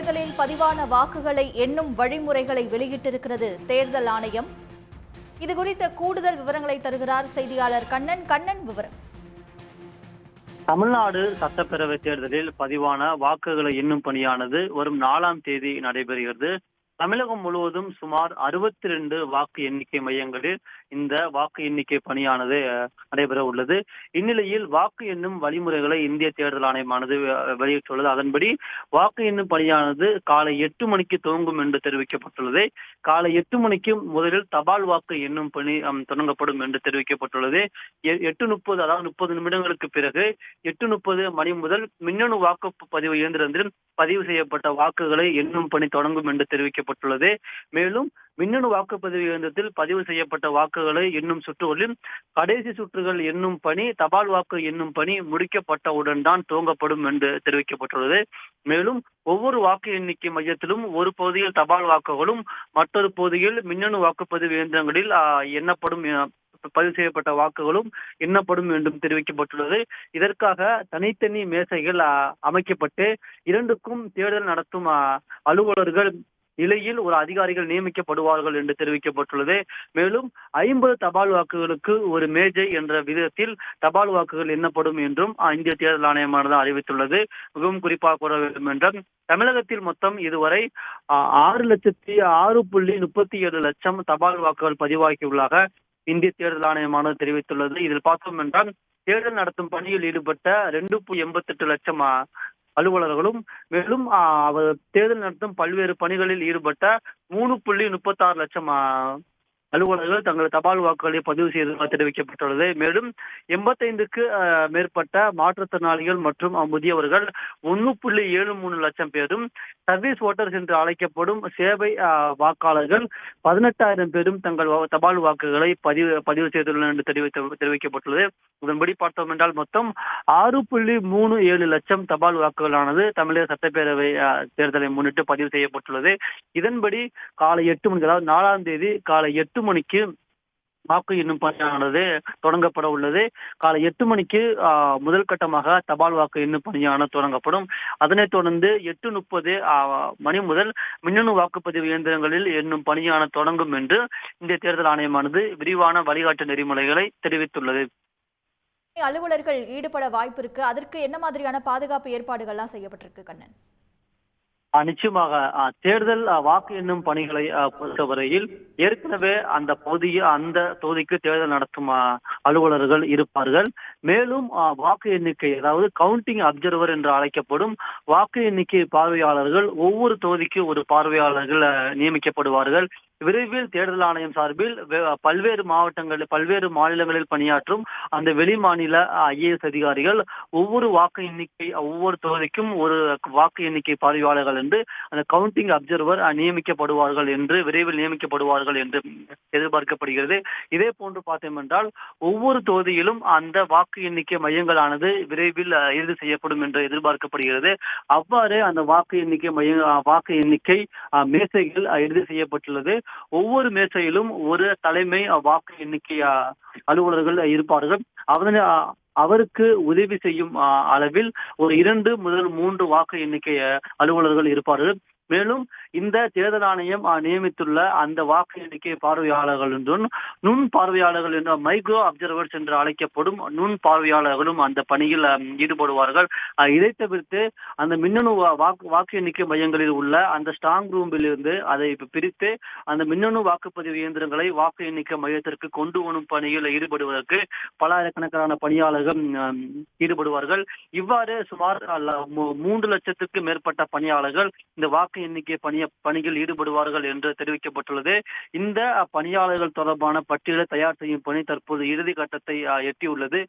தேர்தலில் பதிவான வாக்குகளை எண்ணும் வழிமுறைகளை வெளியிட்டிருக்கிறது தேர்தல் ஆணையம். இது குறித்த கூடுதல் விவரங்களை தருகிறார் செய்தியாளர் கண்ணன். கண்ணன், விவரம். தமிழ்நாடு சட்டப்பேரவை தேர்தலில் பதிவான வாக்குகளை எண்ணும் பணியானது வரும் 4ஆம் தேதி நடைபெறுகிறது. தமிழகம் முழுவதும் சுமார் 62 வாக்கு எண்ணிக்கை மையங்களில் இந்த வாக்கு எண்ணிக்கை பணியானது நடைபெற உள்ளது. இந்நிலையில் வாக்கு எண்ணும் வழிமுறைகளை இந்திய தேர்தல் ஆணையமானது வெளியிட்டுள்ளது. அதன்படி வாக்கு எண்ணும் பணியானது காலை 8 மணிக்கு துவங்கும் என்று தெரிவிக்கப்பட்டுள்ளது. காலை 8 மணிக்கு முதலில் தபால் வாக்கு எண்ணும் பணி தொடங்கப்படும் என்று தெரிவிக்கப்பட்டுள்ளது. 8:30, அதாவது 30 நிமிடங்களுக்கு பிறகு 8:30 மணி முதல் மின்னணு வாக்குப்பதிவு இயந்திரத்தில் பதிவு செய்யப்பட்ட வாக்குகளை எண்ணும் பணி தொடங்கும் என்று தெரிவிக்கப்பட்டுள்ளது. மேலும் மின்னணு வாக்குப்பதிவு இயந்திரத்தில் பதிவு செய்யப்பட்ட வாக்குகளை எண்ணும் சுற்றுகளில் கடைசி சுற்றுகள் எண்ணும் பணி, தபால் வாக்கு எண்ணும் பணி முடிக்கப்பட்டவுடன் தான் துவங்கப்படும் என்று தெரிவிக்கப்பட்டுள்ளது. மேலும் ஒவ்வொரு வாக்கு எண்ணிக்கை மையத்திலும் ஒரு பகுதியில் தபால் வாக்குகளும் மற்றொரு பகுதியில் மின்னணு வாக்குப்பதிவு இயந்திரங்களில் எண்ணப்படும் பதிவு செய்யப்பட்ட வாக்குகளும் எண்ணப்படும் என்றும் தெரிவிக்கப்பட்டுள்ளது. இதற்காக தனித்தனி மேசைகள் அமைக்கப்பட்டு இரண்டுக்கும் தேர்தல் நடத்தும் அலுவலர்கள் நிலையில் ஒரு அதிகாரிகள் நியமிக்கப்படுவார்கள் என்று தெரிவிக்கப்பட்டுள்ளது. மேலும் 50 தபால் வாக்குகளுக்கு ஒரு மேஜை என்ற விதத்தில் தபால் வாக்குகள் எண்ணப்படும் என்றும் இந்திய தேர்தல் ஆணையமானது அறிவித்துள்ளது. மிகவும் குறிப்பாக கூற வேண்டும் என்றால் தமிழகத்தில் மொத்தம் இதுவரை 6,6.37 லட்சம் தபால் வாக்குகள் பதிவாகியுள்ளதாக இந்திய தேர்தல் ஆணையமானது தெரிவித்துள்ளது. இதில் பார்த்தோம் என்றால் தேர்தல் நடத்தும் பணியில் ஈடுபட்ட 2.88 லட்சம் அலுவலர்களும், மேலும் தேர்தல் நடத்தும் பல்வேறு பணிகளில் ஈடுபட்ட 3.36 லட்சம் அலுவலர்கள் தங்கள் தபால் வாக்குகளை பதிவு செய்ததாக தெரிவிக்கப்பட்டுள்ளது. மேலும் 85க்கு மேற்பட்ட மாற்றுத்திறனாளிகள் மற்றும் முதியவர்கள் 1.73 லட்சம் பேரும், சர்வீஸ் ஓட்டர்ஸ் என்று அழைக்கப்படும் சேவை வாக்காளர்கள் 18,000 பேரும் தங்கள் தபால் வாக்குகளை பதிவு செய்துள்ளனர் என்று தெரிவிக்கப்பட்டுள்ளது. இதன்படி பார்த்தோம் என்றால் மொத்தம் 6.37 லட்சம் தபால் வாக்குகளானது தமிழக சட்டப்பேரவை தேர்தலை முன்னிட்டு பதிவு செய்யப்பட்டுள்ளது. இதன்படி காலை 8 மணிக்கு, அதாவது 4ஆம் தேதி காலை 8 மணிக்கு வாக்கு எண்ணும் பணியானது தொடங்கப்பட உள்ளது. காலை 8 மணிக்கு முதல் கட்டமாக தபால் வாக்கு எண்ணும் பணியானது தொடங்கப்படும். அதனைத் தொடர்ந்து 8:30 மணி முதல் மின்னணு வாக்குப்பதிவு இயந்திரங்களில் எண்ணும் பணியானது தொடங்கும் என்று இந்திய தேர்தல் ஆணையமானது விரிவான வழிகாட்டு நெறிமுறைகளை தெரிவித்துள்ளது. அலுவலர்கள் ஈடுபட வாய்ப்பு இருக்கு. அதற்கு என்ன மாதிரியான பாதுகாப்பு ஏற்பாடுகள்லாம் செய்யப்பட்டிருக்கு கண்ணன்? நிச்சயமாக தேர்தல் வாக்கு எண்ணும் பணிகளை பொறுத்தவரையில் ஏற்கனவே அந்த தொகுதிக்கு தேர்தல் நடத்தும் அலுவலர்கள் இருப்பார்கள். மேலும் வாக்கு எண்ணிக்கை, அதாவது கவுண்டிங் அப்சர்வர் என்று அழைக்கப்படும் வாக்கு எண்ணிக்கை பார்வையாளர்கள் ஒவ்வொரு தொகுதிக்கு ஒரு பார்வையாளர்கள் நியமிக்கப்படுவார்கள். விரைவில் தேர்தல் ஆணையம் சார்பில் பல்வேறு மாநிலங்களில் பணியாற்றும் அந்த வெளி மாநில IAS அதிகாரிகள் ஒவ்வொரு தொகுதிக்கும் ஒரு வாக்கு எண்ணிக்கை பார்வையாளர்கள் என்று அந்த கவுண்டிங் அப்சர்வர் விரைவில் நியமிக்கப்படுவார்கள் என்று எதிர்பார்க்கப்படுகிறது. இதே போன்று பார்த்தோம் என்றால் ஒவ்வொரு தொகுதியிலும் அந்த வாக்கு எண்ணிக்கை மையங்களானது விரைவில் இறுதி செய்யப்படும் என்று எதிர்பார்க்கப்படுகிறது. அவ்வாறு அந்த வாக்கு எண்ணிக்கை மேசைகள் இறுதி செய்யப்பட்டுள்ளது. ஒவ்வொரு மேசையிலும் ஒரு தலைமை வாக்கு எண்ணிக்கை அலுவலர்கள் இருப்பார்கள். அவருக்கு உதவி செய்யும் அளவில் ஒரு 2 முதல் 3 வாக்கு எண்ணிக்கை அலுவலர்கள் இருப்பார்கள். மேலும் இந்த தேர்தல் ஆணையம் நியமித்துள்ள அந்த வாக்கு எண்ணிக்கை பார்வையாளர்கள் என்றும் நுண் பார்வையாளர்கள் என்ற மைக்ரோ அப்சர்வர்ஸ் என்று அழைக்கப்படும் நுண் பார்வையாளர்களும் அந்த பணியில் ஈடுபடுவார்கள். இதை தவிர்த்து அந்த மின்னணு வாக்கு எண்ணிக்கை மையங்களில் உள்ள அந்த ஸ்ட்ராங் ரூமில் இருந்து அதை பிரித்து அந்த மின்னணு வாக்குப்பதிவு இயந்திரங்களை வாக்கு எண்ணிக்கை மையத்திற்கு கொண்டு வரும் பணியில் ஈடுபடுவதற்கு பல்லாயிரக்கணக்கான பணியாளர்கள் ஈடுபடுவார்கள். இவ்வாறு சுமார் 3 லட்சத்துக்கு மேற்பட்ட பணியாளர்கள் இந்த வாக்கு எண்ணிக்கை பணியில் ஈடுபடுவார்கள் என்று தெரிவிக்கப்பட்டுள்ளது. இந்த பணியாளர்கள் தொடர்பான பட்டியலை தயார் செய்யும் பணி தற்போது இறுதி கட்டத்தை எட்டியுள்ளது.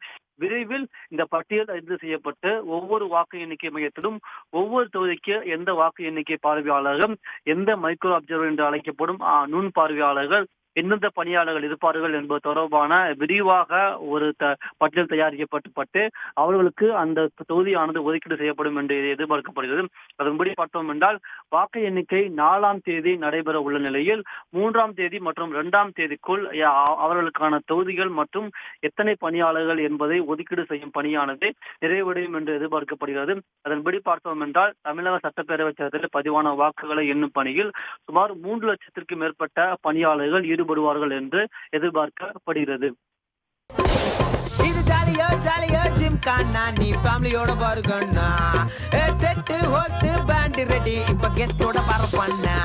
விரைவில் இந்த பட்டியல் இறுதி செய்யப்பட்டு ஒவ்வொரு வாக்கு எண்ணிக்கை மையத்திலும் ஒவ்வொரு தொகுதிக்கு எந்த வாக்கு எண்ணிக்கை பார்வையாளர்கள், எந்த மைக்ரோ அப்சர்வர் என்று அழைக்கப்படும் நுண் பார்வையாளர்கள், எந்தெந்த பணியாளர்கள் இருப்பார்கள் என்பது தொடர்பான விரிவாக ஒரு பட்டியல் தயாரிக்கப்பட்டு அவர்களுக்கு அந்த தொகுதியானது ஒதுக்கீடு செய்யப்படும் என்று எதிர்பார்க்கப்படுகிறது. அதன்படி பார்த்தோம் என்றால் வாக்கு எண்ணிக்கை 4ஆம் தேதி நடைபெற உள்ள நிலையில் 3ஆம் தேதி மற்றும் 2ஆம் தேதிக்குள் அவர்களுக்கான தொகுதிகள் மற்றும் எத்தனை பணியாளர்கள் என்பதை ஒதுக்கீடு செய்யும் பணியானது நிறைவடையும் என்று எதிர்பார்க்கப்படுகிறது. அதன்படி பார்த்தோம் என்றால் தமிழக சட்டப்பேரவை தேர்தலில் பதிவான வாக்குகளை எண்ணும் பணியில் சுமார் 3 லட்சத்திற்கு மேற்பட்ட பணியாளர்கள் ஈடுபடுவார்கள் என்று எதிர்பார்க்கப்படுகிறது. இது ஜாலியோ ஜாலியோ ஜிம் கானா நீ ஃபேமிலியோட பாருங்கண்ணா செட்டு ஹோஸ்ட் பேண்ட் ரெடி இப்ப கெஸ்டோட பரப்பண்ணா